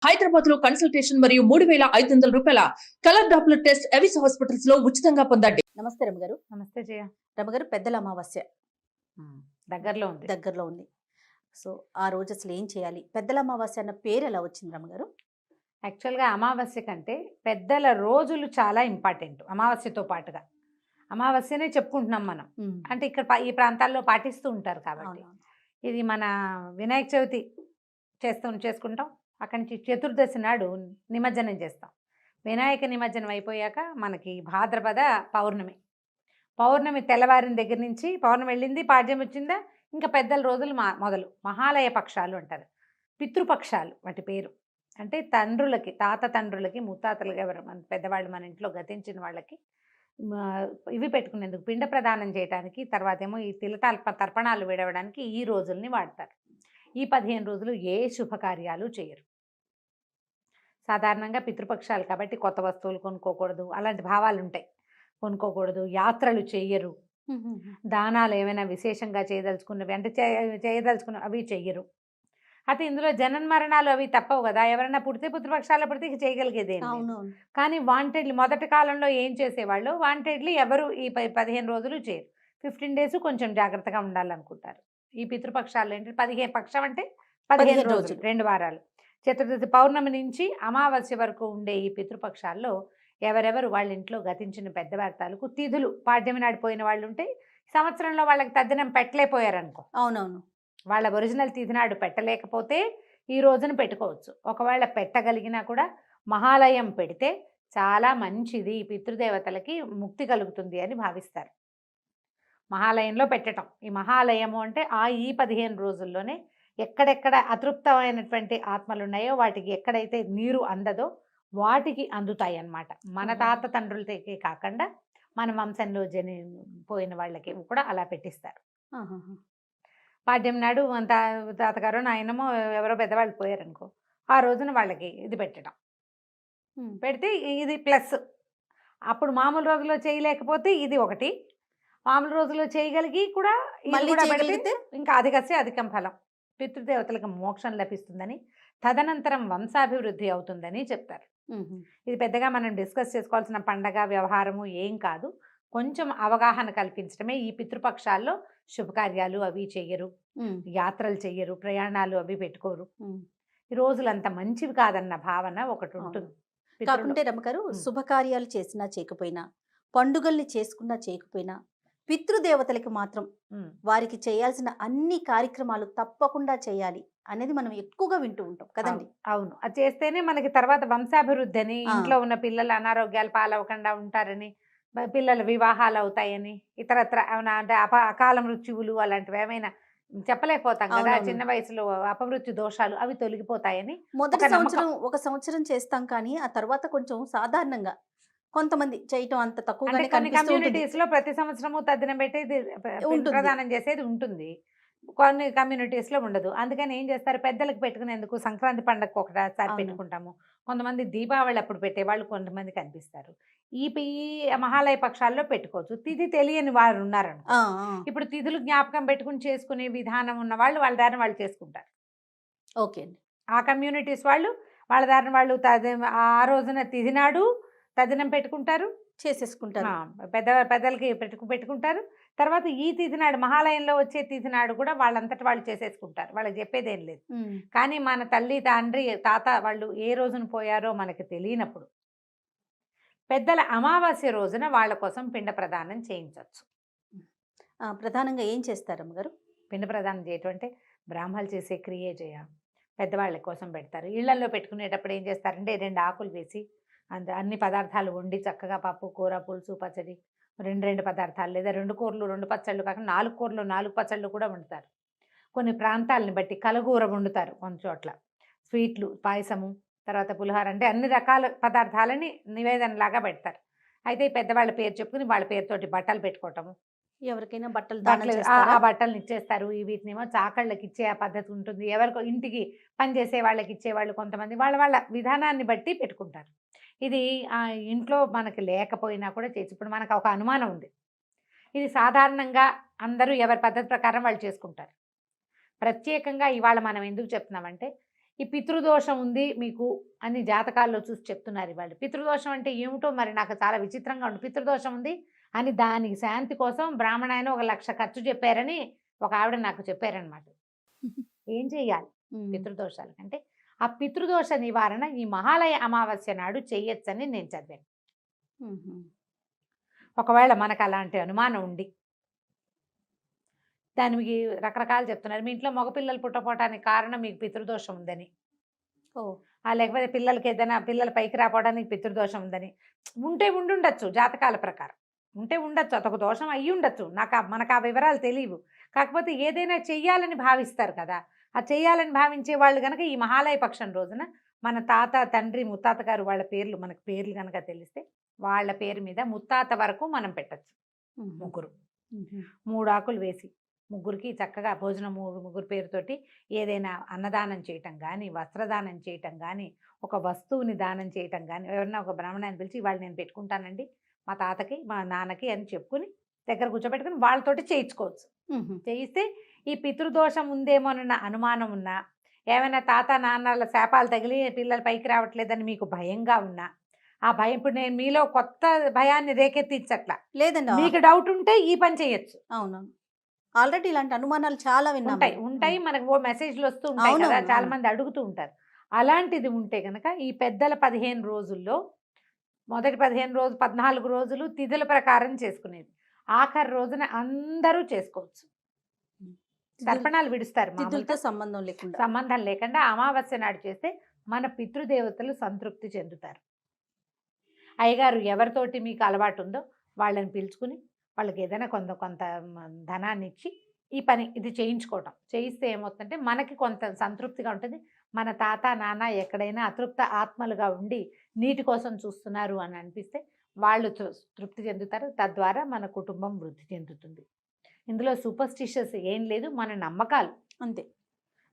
హైదరాబాద్ లో కన్సల్టేషన్ మరియు 3,500 రూపాయల colour Doppler test Avis hospitals లో ఉచితంగా పొందండి. నమస్తే రమగారు. నమస్తే జయ. రమగారు, పెద్దల అమావాస్య దగ్గరలో ఉంది. దగ్గరలో ఉంది. సో ఆ రోజు అసలు ఏం చేయాలి? పెద్దల అమావాస్య అన్న పేరు ఎలా వచ్చింది రమగారు? యాక్చువల్గా అమావాస్య కంటే పెద్దల రోజులు చాలా ఇంపార్టెంట్. అమావాస్యతో పాటుగా అమావాస్యనే చెప్పుకుంటున్నాం మనం. అంటే ఇక్కడ ఈ ప్రాంతాల్లో పాటిస్తూ ఉంటారు కాబట్టి. ఇది మన వినాయక చవితి చేసుకుంటాం. అక్కడి నుంచి చతుర్దశి నాడు నిమజ్జనం చేస్తాం. వినాయక నిమజ్జనం అయిపోయాక మనకి భాద్రపద పౌర్ణమి. పౌర్ణమి తెల్లవారిన దగ్గర నుంచి పౌర్ణమి వెళ్ళింది, పాడ్యం వచ్చిందా, ఇంకా పెద్దల రోజులు మొదలు. మహాలయ పక్షాలు అంటారు, పితృపక్షాలు వాటి పేరు. అంటే తండ్రులకి, తాత తండ్రులకి, ముత్తాతలుగా ఎవరు మన పెద్దవాళ్ళు మన ఇంట్లో గతించిన వాళ్ళకి ఇవి పెట్టుకునేందుకు, పిండ ప్రదానం చేయడానికి, తర్వాత ఏమో ఈ తర్పణాలు విడవడానికి ఈ రోజుల్ని వాడతారు. ఈ 15 రోజులు ఏ శుభకార్యాలు చేయరు. సాధారణంగా పితృపక్షాలు కాబట్టి కొత్త వస్తువులు కొనుక్కోకూడదు, అలాంటి భావాలు ఉంటాయి. కొనుక్కోకూడదు, యాత్రలు చెయ్యరు, దానాలు ఏమైనా విశేషంగా చేయదలుచుకున్నవి అంటే చేయదలుచుకున్న అవి చెయ్యరు. అయితే ఇందులో జనన మరణాలు అవి తప్పవు కదా. ఎవరైనా పుడితే పితృపక్షాలు పుడితే చేయగలిగేదే. కానీ వాంటెడ్లీ మొదటి కాలంలో ఏం చేసేవాళ్ళు, వాంటెడ్లీ ఎవరు ఈ 15 రోజులు చేయరు. 15 డేస్ కొంచెం జాగ్రత్తగా ఉండాలనుకుంటారు. ఈ పితృపక్షాలు ఏంటంటే 15 పక్షం అంటే 15 రోజులు, 2 వారాలు. చతుర్దశి పౌర్ణమి నుంచి అమావాస్య వరకు ఉండే ఈ పితృపక్షాల్లో ఎవరెవరు వాళ్ళ ఇంట్లో గతించిన పెద్దవారి తాలూకు తిథులు, పాడ్యమి నాడిపోయిన వాళ్ళు ఉంటే సంవత్సరంలో వాళ్ళకి తద్దినం పెట్టలేకపోయారనుకో, అవునవును, వాళ్ళ ఒరిజినల్ తిథి నాడు పెట్టలేకపోతే ఈ రోజున పెట్టుకోవచ్చు. ఒకవేళ పెట్టగలిగినా కూడా మహాలయం పెడితే చాలా మంచిది, పితృదేవతలకి ముక్తి కలుగుతుంది అని భావిస్తారు. మహాలయంలో పెట్టడం. ఈ మహాలయము అంటే ఈ 15 రోజుల్లోనే ఎక్కడెక్కడ అతృప్తమైనటువంటి ఆత్మలు ఉన్నాయో వాటికి ఎక్కడైతే నీరు అందదో వాటికి అందుతాయి అన్నమాట. మన తాత తండ్రులకి కాకుండా మన వంశంలో పోయిన వాళ్ళకి కూడా అలా పెట్టిస్తారు. పాడ్యం నాడు తాతగారు నాయనమో ఎవరో పెద్దవాళ్ళు పోయారనుకో, ఆ రోజున వాళ్ళకి ఇది పెట్టడం, పెడితే ఇది ప్లస్. అప్పుడు మామూలు రోజుల్లో చేయలేకపోతే ఇది ఒకటి, మామూలు రోజుల్లో చేయగలిగి కూడా పెడితే ఇంకా అధికస్తే అధికం ఫలం, పితృదేవతలకు మోక్షం లభిస్తుందని, తదనంతరం వంశాభివృద్ధి అవుతుందని చెప్తారు. ఇది పెద్దగా మనం డిస్కస్ చేసుకోవాల్సిన పండగ వ్యవహారము ఏం కాదు. కొంచెం అవగాహన కల్పించడమే. ఈ పితృపక్షాల్లో శుభకార్యాలు అవి చెయ్యరు, యాత్రలు చెయ్యరు, ప్రయాణాలు అవి పెట్టుకోరు. ఈ రోజులు అంత మంచివి కాదన్న భావన ఒకటి ఉంటుంది. కాకుంటే రమగారు, శుభకార్యాలు చేసినా చేయకపోయినా, పండుగల్ని చేసుకున్నా చేయకపోయినా, పితృదేవతలకి మాత్రం వారికి చేయాల్సిన అన్ని కార్యక్రమాలు తప్పకుండా చేయాలి అనేది మనం ఎక్కువగా వింటూ ఉంటాం కదండి. అవును, అది చేస్తేనే మనకి తర్వాత వంశాభివృద్ధి అని, ఇంట్లో ఉన్న పిల్లలు అనారోగ్యాలు పాలవకుండా ఉంటారని, పిల్లల వివాహాలు అవుతాయని, ఇతరత్ర అంటే అకాల మృత్యువులు అలాంటివి ఏమైనా చెప్పలేకపోతాం కదా. చిన్న వయసులో అపమృత్యు దోషాలు అవి తొలగిపోతాయని మొదటి సంవత్సరం ఒక సంవత్సరం చేస్తాం, కానీ ఆ తర్వాత కొంచెం సాధారణంగా కొంతమంది చేయటం అంత తక్కువ. కొన్ని కమ్యూనిటీస్ లో ప్రతి సంవత్సరము తద్దినం పెట్టేది ప్రదానం చేసేది ఉంటుంది, కొన్ని కమ్యూనిటీస్ లో ఉండదు. అందుకని ఏం చేస్తారు, పెద్దలకు పెట్టుకునేందుకు సంక్రాంతి పండగకు ఒకసారి పెట్టుకుంటాము. కొంతమంది దీపావళి అప్పుడు పెట్టేవాళ్ళు కొంతమంది కనిపిస్తారు. ఈ మహాలయ పక్షాల్లో పెట్టుకోవచ్చు. తిథి తెలియని వారు ఉన్నారను, ఇప్పుడు తిథులు జ్ఞాపకం పెట్టుకుని చేసుకునే విధానం ఉన్న వాళ్ళు వాళ్ళ దారిని వాళ్ళు చేసుకుంటారు. ఓకే అండి. ఆ కమ్యూనిటీస్ వాళ్ళు వాళ్ళ దారిని వాళ్ళు ఆ రోజున తిథి నాడు తదినం పెట్టుకుంటారు, చేసేసుకుంటారు. పెద్దలకి పెట్టుకుంటారు. తర్వాత ఈ తిథి నాడు, మహాలయంలో వచ్చే తిథి నాడు కూడా వాళ్ళంతటి వాళ్ళు చేసేసుకుంటారు. వాళ్ళకి చెప్పేదేం లేదు. కానీ మన తల్లి తండ్రి తాత వాళ్ళు ఏ రోజున పోయారో మనకి తెలియనప్పుడు పెద్దల అమావాస్య రోజున వాళ్ళ కోసం పిండ ప్రదానం చేయించవచ్చు. ప్రధానంగా ఏం చేస్తారు అమ్మగారు? పిండ ప్రదానం చేయటం అంటే బ్రాహ్మణులు చేసే క్రియ పెద్దవాళ్ళ కోసం పెడతారు. ఇళ్లలో పెట్టుకునేటప్పుడు ఏం చేస్తారంటే 2 ఆకులు వేసి అన్ని పదార్థాలు వండి చక్కగా పప్పు, కూర, పులుసు, పచ్చడి, 2 పదార్థాలు లేదా 2 కూరలు 2 పచ్చళ్ళు కాకుండా 4 కూరలు 4 పచ్చళ్ళు కూడా వండుతారు. కొన్ని ప్రాంతాలని బట్టి కలగూర వండుతారు, కొన్ని చోట్ల స్వీట్లు, పాయసము, తర్వాత పులిహోర, అంటే అన్ని రకాల పదార్థాలని నివేదనలాగా పెడతారు. అయితే ఈ పెద్దవాళ్ళ పేరు చెప్పుకుని వాళ్ళ పేరుతోటి బట్టలు పెట్టుకోవటము, ఎవరికైనా బట్టలు ఆ బట్టలను ఇచ్చేస్తారు. వీటినేమో చాకళ్ళకి ఇచ్చే ఆ పద్ధతి ఉంటుంది. ఎవరికో ఇంటికి పనిచేసే వాళ్ళకి ఇచ్చేవాళ్ళు కొంతమంది వాళ్ళ విధానాన్ని బట్టి పెట్టుకుంటారు. ఇది ఇంట్లో మనకి లేకపోయినా కూడా చేసి, ఇప్పుడు మనకు ఒక అనుమానం ఉంది, ఇది సాధారణంగా అందరూ ఎవరి పద్ధతి ప్రకారం వాళ్ళు చేసుకుంటారు. ప్రత్యేకంగా ఇవాళ మనం ఎందుకు చెప్తున్నామంటే ఈ పితృదోషం ఉంది మీకు అని జాతకాల్లో చూసి చెప్తున్నారు వాళ్ళు. పితృదోషం అంటే ఏమిటో మరి నాకు చాలా విచిత్రంగా ఉంది. పితృదోషం ఉంది అని దానికి శాంతి కోసం బ్రాహ్మణాయన 1,00,000 ఖర్చు చెప్పారని ఒక ఆవిడ నాకు చెప్పారనమాట. ఏం చెయ్యాలి పితృదోషాలు అంటే? ఆ పితృదోష నివారణ ఈ మహాలయ అమావాస్య నాడు చెయ్యొచ్చని నేను చదివాను. ఒకవేళ మనకు అలాంటి అనుమానం ఉండి, దానికి రకరకాలు చెప్తున్నారు. మీ ఇంట్లో మగపిల్లలు పుట్టపోవటానికి కారణం మీకు పితృదోషం ఉందని, లేకపోతే పిల్లలకి ఏదైనా పిల్లల పైకి రాపోవడానికి పితృదోషం ఉందని ఉంటే ఉండుండొచ్చు. జాతకాల ప్రకారం ఉంటే ఉండొచ్చు, అదొక దోషం అయ్యి ఉండొచ్చు. మనకు ఆ వివరాలు తెలియవు. కాకపోతే ఏదైనా చెయ్యాలని భావిస్తారు కదా, ఆ చెయ్యాలని భావించే వాళ్ళు కనుక ఈ మహాలయ పక్షం రోజున మన తాత, తండ్రి, ముత్తాత గారు వాళ్ళ పేర్లు మనకు పేర్లు కనుక తెలిస్తే వాళ్ళ పేరు మీద ముత్తాత వరకు మనం పెట్టచ్చు. ముగ్గురు 3 ఆకులు వేసి ముగ్గురికి చక్కగా భోజనం ముగ్గురు పేరుతోటి ఏదైనా అన్నదానం చేయటం కానీ, వస్త్రదానం చేయటం కానీ, ఒక వస్తువుని దానం చేయటం కానీ, ఎవరన్నా ఒక బ్రాహ్మణాన్ని పిలిచి వాళ్ళు నేను పెట్టుకుంటానండి మా తాతకి మా నాన్నకి అని చెప్పుకుని దగ్గర కూర్చోబెట్టుకుని వాళ్ళతోటి చేయించుకోవచ్చు. చేయిస్తే ఈ పితృదోషం ఉందేమోనన్న అనుమానం ఉన్నా, ఏమైనా తాత నాన్నల శాపాలు తగిలి పిల్లలు పైకి రావట్లేదని మీకు భయంగా ఉన్నా, ఆ భయం ఇప్పుడు నేను మీలో కొత్త భయాన్ని రేకెత్తించట్లా, లేదండి. మీకు డౌట్ ఉంటే ఈ పని చేయొచ్చు. అవునవును, ఆల్రెడీ ఇలాంటి అనుమానాలు చాలా ఉంటాయి మనకు ఓ మెసేజ్లు వస్తూ ఉంటాయి కదా, చాలా మంది అడుగుతూ ఉంటారు. అలాంటిది ఉంటే కనుక ఈ పెద్దల 15 రోజుల్లో మొదటి 15 రోజు 14 రోజులు తిథుల ప్రకారం చేసుకునేది. ఆఖరి రోజున అందరూ చేసుకోవచ్చు. తర్పణాలు విడుస్తారు, తిథులతో సంబంధం లేకుండా అమావాస్య నాడు చేస్తే మన పితృదేవతలు సంతృప్తి చెందుతారు. అయ్యగారు ఎవరితోటి మీకు అలవాటు ఉందో వాళ్ళని పిలుచుకుని వాళ్ళకి ఏదైనా కొంత ధనాన్ని ఇచ్చి ఈ పని ఇది చేయించుకోవటం. చేయిస్తే ఏమవుతుందంటే మనకి కొంత సంతృప్తిగా ఉంటుంది. మన తాత నాన్న ఎక్కడైనా అతృప్త ఆత్మలుగా ఉండి నీటి కోసం చూస్తున్నారు అని అనిపిస్తే వాళ్ళు తృప్తి చెందుతారు. తద్వారా మన కుటుంబం వృద్ధి చెందుతుంది. ఇందులో సూపర్స్టిషియస్ ఏం లేదు, మన నమ్మకాలు అంతే.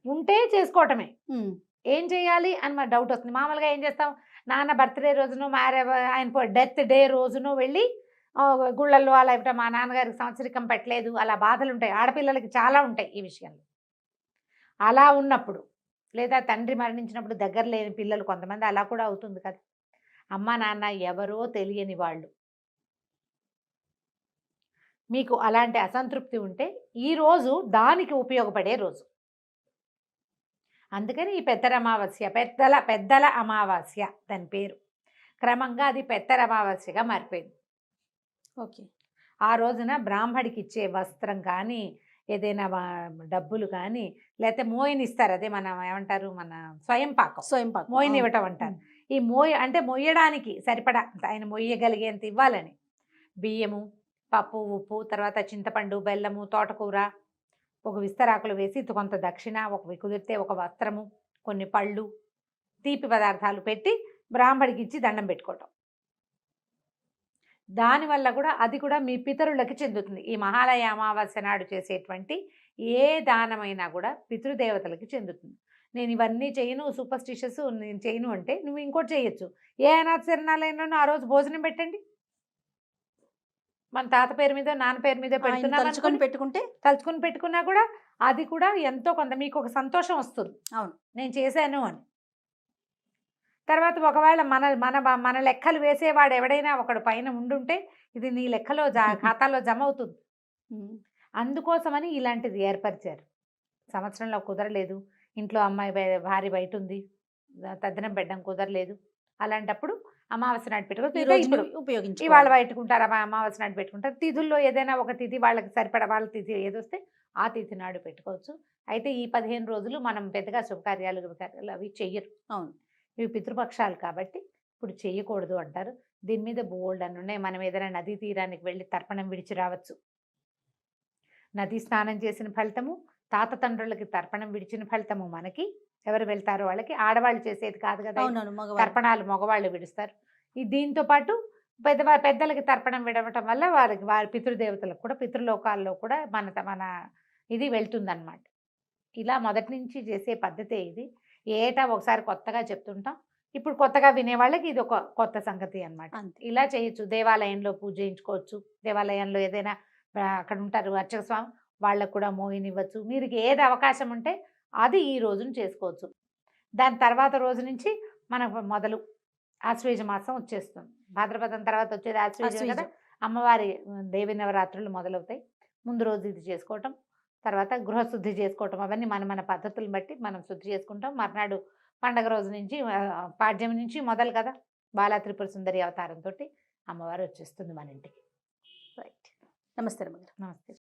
ఉంటే చేసుకోవటమే. ఏం చేయాలి అని మన డౌట్ వస్తుంది. మామూలుగా ఏం చేస్తాం, నాన్న బర్త్డే రోజును ఆయన డెత్ డే రోజును వెళ్ళి గుళ్ళల్లో అలా ఇవ్వటం, మా నాన్నగారికి సంవత్సరికం పెట్టలేదు, అలా బాధలు ఉంటాయి. ఆడపిల్లలకి చాలా ఉంటాయి ఈ విషయంలో. అలా ఉన్నప్పుడు లేదా తండ్రి మరణించినప్పుడు దగ్గర లేని పిల్లలు కొంతమంది అలా కూడా అవుతుంది కదా. అమ్మ నాన్న ఎవరో తెలియని వాళ్ళు, మీకు అలాంటి అసంతృప్తి ఉంటే ఈ రోజు దానికి ఉపయోగపడే రోజు. అందుకని ఈ పెద్దల అమావాస్య, పెద్దల అమావాస్య దాని పేరు. క్రమంగా అది పెద్దల అమావాస్యగా మారిపోయింది. ఓకే. ఆ రోజున బ్రాహ్మడికి ఇచ్చే వస్త్రం కానీ, ఏదైనా డబ్బులు కానీ, లేకపోతే మోయిని ఇస్తారు, అదే మనం ఏమంటారు, మన స్వయం పాకం మోయిని ఇవ్వటం అంటారు. ఈ అంటే మొయ్యడానికి సరిపడా ఆయన మొయ్యగలిగేంత ఇవ్వాలని బియ్యము, పప్పు, ఉప్పు, తర్వాత చింతపండు, బెల్లము, తోటకూర, ఒక విస్తరాకులు వేసి కొంత దక్షిణ, ఒక కుదిరితే ఒక వస్త్రము, కొన్ని పళ్ళు, తీపి పదార్థాలు పెట్టి బ్రాహ్మడికి ఇచ్చి దండం పెట్టుకోవటం. దానివల్ల కూడా అది కూడా మీ పితరులకి చెందుతుంది. ఈ మహాలయ అమావాస్య నాడు చేసేటువంటి ఏ దానమైనా కూడా పితృదేవతలకి చెందుతుంది. నేను ఇవన్నీ చేయను, సూపర్స్టిషియస్ నేను చేయను అంటే నువ్వు ఇంకోటి చేయొచ్చు. ఏ అనాథ శరణాలయంలోనూ ఆ రోజు భోజనం పెట్టండి. మన తాత పేరు మీద నాన్న పేరు మీద తలుచుకొని పెట్టుకున్నా కూడా అది కూడా ఎంతో కొంత మీకు ఒక సంతోషం వస్తుంది. అవును, నేను చేశాను అని. తర్వాత ఒకవేళ మన లెక్కలు వేసేవాడు ఎవడైనా ఒకడు పైన ఉండుంటే ఇది నీ లెక్కలో ఖాతాలో జమ అవుతుంది. అందుకోసమని ఇలాంటిది ఏర్పరిచారు. సంవత్సరంలో కుదరలేదు, ఇంట్లో అమ్మాయి భార్య బయట ఉంది, తద్దినం పెట్టడం కుదరలేదు, అలాంటప్పుడు అమావాస్య నాడు పెట్టుకోవచ్చు. ఇవాళ పెట్టుకుంటారు, అమావాస్య నాడు పెట్టుకుంటారు. తిథుల్లో ఏదైనా ఒక తిథి వాళ్ళకి సరిపడా వాళ్ళ తిథి ఏదొస్తే ఆ తిథి నాడు పెట్టుకోవచ్చు. అయితే ఈ 15 రోజులు మనం పెద్దగా శుభకార్యాలు అవి చెయ్యరు. అవును, ఇవి పితృపక్షాలు కాబట్టి ఇప్పుడు చేయకూడదు అంటారు. దీని మీద బోల్డ్ అని ఉన్నాయి. మనం ఏదైనా నదీ తీరానికి వెళ్ళి తర్పణం విడిచి రావచ్చు. నదీ స్నానం చేసిన ఫలితము, తాత తండ్రులకి తర్పణం విడిచిన ఫలితము మనకి. ఎవరు వెళ్తారో వాళ్ళకి. ఆడవాళ్ళు చేసేది కాదు కదా తర్పణాలు, మగవాళ్ళు విడుస్తారు. దీంతో పాటు పెద్దలకి తర్పణం విడవటం వల్ల వారి పితృదేవతలకు కూడా, పితృలోకాల్లో కూడా మన ఇది వెళ్తుందన్నమాట. ఇలా మొదటి నుంచి చేసే పద్ధతే ఇది. ఏటా ఒకసారి కొత్తగా చెప్తుంటాం. ఇప్పుడు కొత్తగా వినేవాళ్ళకి ఇది ఒక కొత్త సంగతి అన్నమాట. ఇలా చేయొచ్చు. దేవాలయంలో పూజ చేయించుకోవచ్చు. దేవాలయంలో ఏదైనా అక్కడ ఉంటారు అర్చక స్వామి, వాళ్ళకు కూడా మోహిని ఇవ్వచ్చు. మీరు ఏది అవకాశం ఉంటే అది ఈ రోజున చేసుకోవచ్చు. దాని తర్వాత రోజు నుంచి మనకు మొదలు ఆశ్వేజ మాసం వచ్చేస్తుంది. భాద్రపదం తర్వాత వచ్చేది ఆశ్వేజం కదా. అమ్మవారి దేవి నవరాత్రులు మొదలవుతాయి. ముందు రోజు ఇది చేసుకోవటం, తర్వాత గృహశుద్ధి చేసుకోవటం, అవన్నీ మన పద్ధతులను బట్టి మనం శుద్ధి చేసుకుంటాం. మర్నాడు పండగ రోజు నుంచి పాడ్యం నుంచి మొదలు కదా, బాలా త్రిపుర సుందరి అవతారంతో అమ్మవారు వచ్చేస్తుంది మన ఇంటికి. రైట్. నమస్తే రమ్మగారు. నమస్తే.